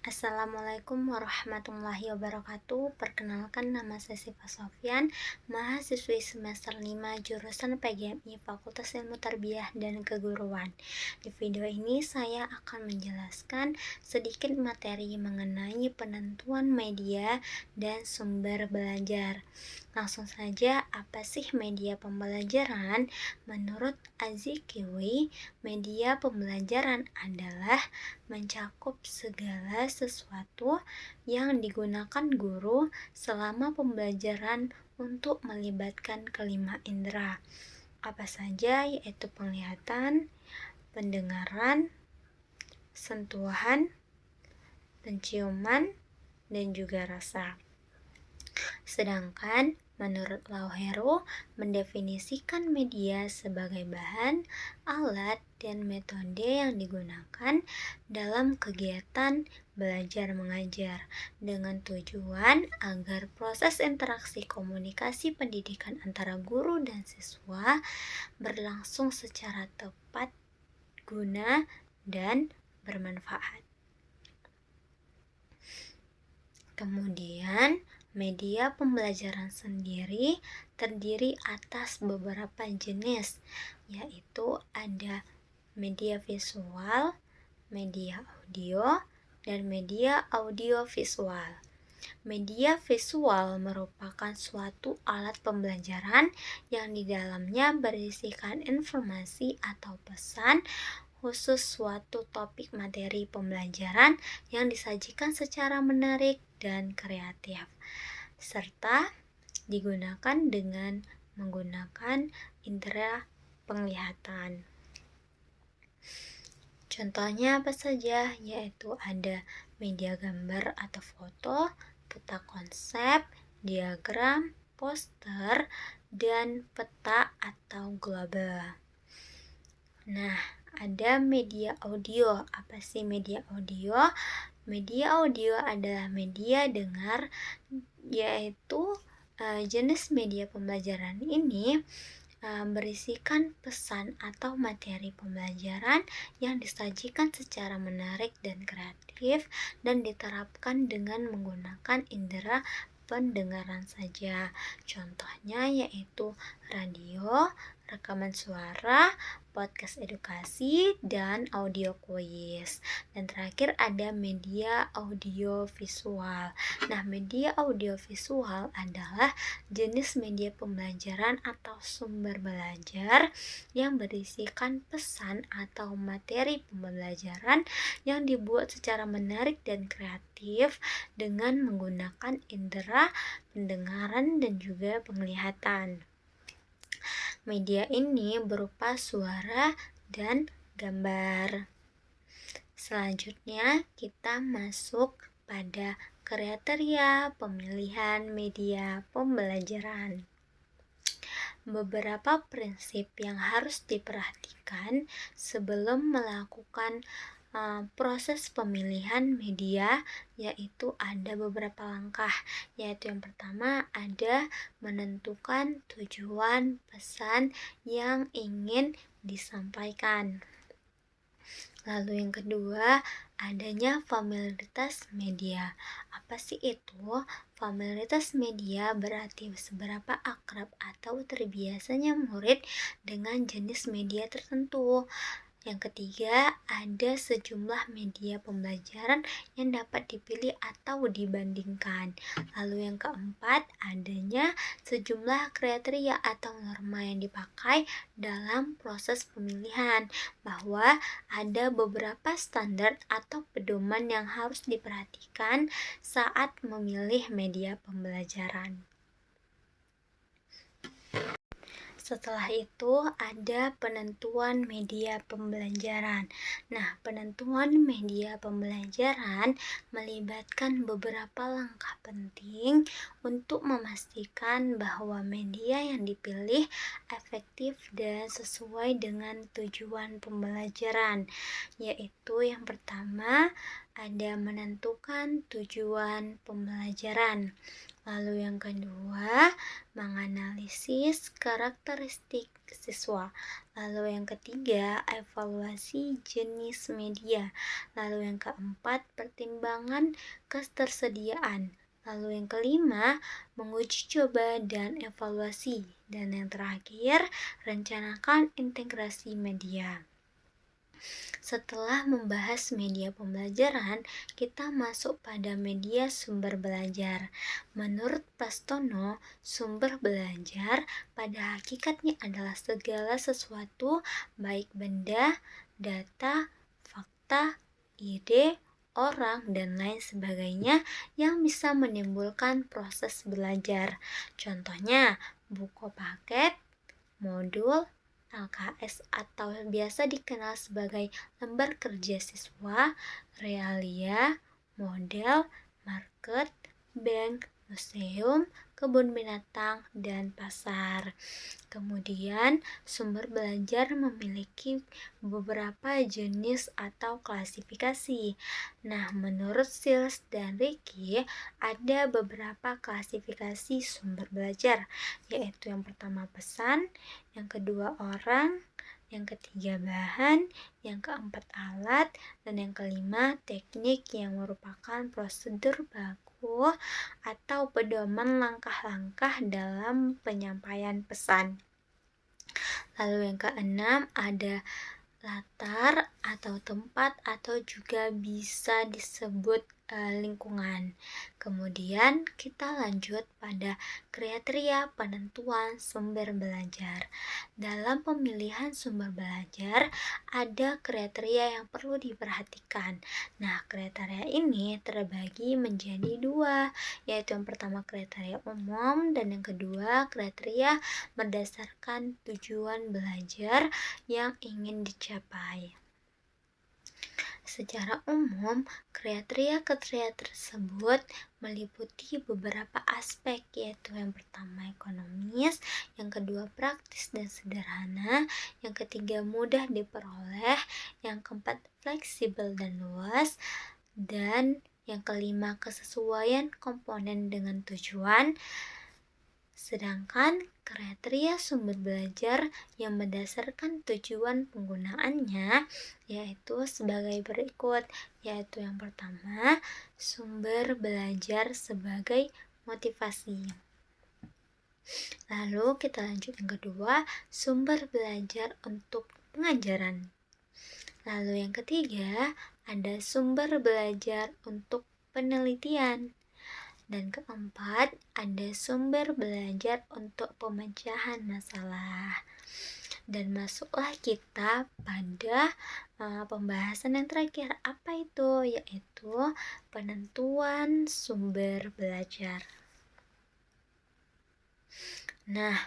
Assalamualaikum warahmatullahi wabarakatuh. Perkenalkan, nama saya Siva Sofyan, mahasiswi semester 5 jurusan PGMI Fakultas Ilmu Tarbiyah dan Keguruan. Di video ini saya akan menjelaskan sedikit materi mengenai penentuan media dan sumber belajar. Langsung saja, apa sih media pembelajaran? Menurut Azikiwe, media pembelajaran adalah mencakup segala sesuatu yang digunakan guru selama pembelajaran untuk melibatkan kelima indera. Apa saja? Yaitu penglihatan, pendengaran, sentuhan, penciuman, dan juga rasa. Sedangkan menurut Lauheru mendefinisikan media sebagai bahan, alat, dan metode yang digunakan dalam kegiatan belajar mengajar dengan tujuan agar proses interaksi komunikasi pendidikan antara guru dan siswa berlangsung secara tepat, guna, dan bermanfaat. Kemudian, media pembelajaran sendiri terdiri atas beberapa jenis, yaitu ada media visual, media audio, dan media audiovisual. Media visual merupakan suatu alat pembelajaran yang di dalamnya berisikan informasi atau pesan khusus suatu topik materi pembelajaran yang disajikan secara menarik dan kreatif, serta digunakan dengan menggunakan indera penglihatan. Contohnya apa saja? Yaitu ada media gambar atau foto, peta konsep, diagram, poster, dan peta atau global. Nah, ada media audio. Apa sih media audio? Media audio adalah media dengar, yaitu jenis media pembelajaran ini berisikan pesan atau materi pembelajaran yang disajikan secara menarik dan kreatif dan diterapkan dengan menggunakan indera pendengaran saja. Contohnya yaitu radio, rekaman suara, podcast edukasi, dan audio kuis. Dan terakhir ada media audio visual. Nah, media audio visual adalah jenis media pembelajaran atau sumber belajar yang berisikan pesan atau materi pembelajaran yang dibuat secara menarik dan kreatif dengan menggunakan indera pendengaran dan juga penglihatan. Media ini berupa suara dan gambar. Selanjutnya kita masuk pada kriteria pemilihan media pembelajaran. Beberapa prinsip yang harus diperhatikan sebelum melakukan proses pemilihan media, yaitu ada beberapa langkah, yaitu yang pertama ada menentukan tujuan pesan yang ingin disampaikan. Lalu yang kedua, adanya familiaritas media. Apa sih itu? Familiaritas media berarti seberapa akrab atau terbiasanya murid dengan jenis media tertentu. Yang ketiga, ada sejumlah media pembelajaran yang dapat dipilih atau dibandingkan. Lalu yang keempat, adanya sejumlah kriteria atau norma yang dipakai dalam proses pemilihan, bahwa ada beberapa standar atau pedoman yang harus diperhatikan saat memilih media pembelajaran. Setelah itu ada penentuan media pembelajaran. Nah, penentuan media pembelajaran melibatkan beberapa langkah penting untuk memastikan bahwa media yang dipilih efektif dan sesuai dengan tujuan pembelajaran, yaitu yang pertama ada menentukan tujuan pembelajaran. Lalu yang kedua, menganalisis karakteristik siswa. Lalu yang ketiga, evaluasi jenis media. Lalu yang keempat, pertimbangan ketersediaan. Lalu yang kelima, menguji coba dan evaluasi. Dan yang terakhir, rencanakan integrasi media. Setelah membahas media pembelajaran, kita masuk pada media sumber belajar. Menurut Prastono, sumber belajar pada hakikatnya adalah segala sesuatu, baik benda, data, fakta, ide, orang, dan lain sebagainya yang bisa menimbulkan proses belajar. Contohnya, buku paket, modul, LKS atau biasa dikenal sebagai lembar kerja siswa, realia, model, market, bank, museum, kebun binatang, dan pasar. Kemudian, sumber belajar memiliki beberapa jenis atau klasifikasi. Nah, menurut Sils dan Ricky, ada beberapa klasifikasi sumber belajar, yaitu yang pertama pesan, yang kedua orang, yang ketiga bahan, yang keempat alat, dan yang kelima teknik yang merupakan prosedur baku atau pedoman langkah-langkah dalam penyampaian pesan. Lalu yang keenam ada latar atau tempat atau juga bisa disebut lingkungan. Kemudian kita lanjut pada kriteria penentuan sumber belajar. Dalam pemilihan sumber belajar ada kriteria yang perlu diperhatikan. Nah, kriteria ini terbagi menjadi dua, yaitu yang pertama kriteria umum dan yang kedua kriteria berdasarkan tujuan belajar yang ingin dicapai. Secara umum, kriteria-kriteria tersebut meliputi beberapa aspek, yaitu yang pertama ekonomis, yang kedua praktis dan sederhana, yang ketiga mudah diperoleh, yang keempat fleksibel dan luas, dan yang kelima kesesuaian komponen dengan tujuan. Sedangkan kriteria sumber belajar yang berdasarkan tujuan penggunaannya yaitu sebagai berikut, yaitu yang pertama, sumber belajar sebagai motivasi. Lalu kita lanjut yang kedua, sumber belajar untuk pengajaran. Lalu yang ketiga, ada sumber belajar untuk penelitian. Dan keempat, ada sumber belajar untuk pemecahan masalah. Dan masuklah kita pada pembahasan yang terakhir. Apa itu? Yaitu penentuan sumber belajar. Nah,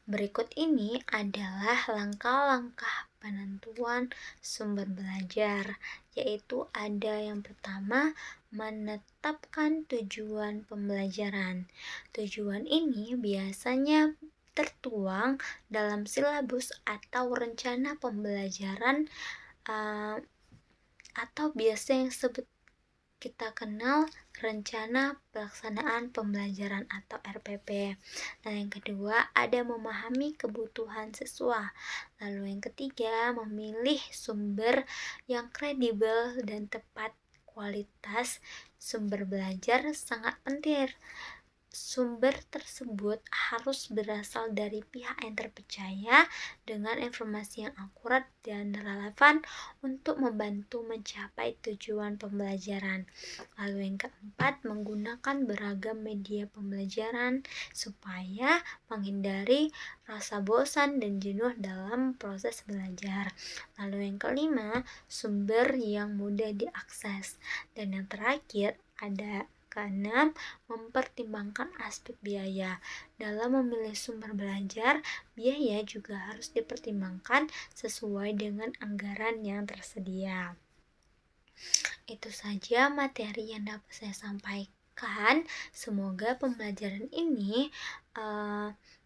berikut ini adalah langkah-langkah penentuan sumber belajar, yaitu ada yang pertama, menetapkan tujuan pembelajaran. Tujuan ini biasanya tertuang dalam silabus atau rencana pembelajaran atau biasa yang kita kenal rencana pelaksanaan pembelajaran atau RPP. Nah, yang kedua ada memahami kebutuhan siswa. Lalu yang ketiga memilih sumber yang kredibel dan tepat. Kualitas sumber belajar sangat penting. Sumber tersebut harus berasal dari pihak yang terpercaya dengan informasi yang akurat dan relevan untuk membantu mencapai tujuan pembelajaran. Lalu yang keempat, menggunakan beragam media pembelajaran supaya menghindari rasa bosan dan jenuh dalam proses belajar. Lalu yang kelima, sumber yang mudah diakses. Dan yang terakhir ada keenam, mempertimbangkan aspek biaya. Dalam memilih sumber belajar, biaya juga harus dipertimbangkan sesuai dengan anggaran yang tersedia. Itu saja materi yang dapat saya sampaikan. Semoga pembelajaran ini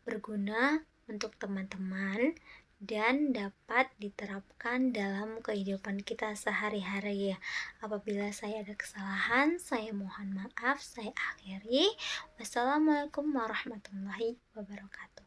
berguna untuk teman-teman dan dapat diterapkan dalam kehidupan kita sehari-hari. Apabila saya ada kesalahan, saya mohon maaf, saya akhiri. Wassalamualaikum warahmatullahi wabarakatuh.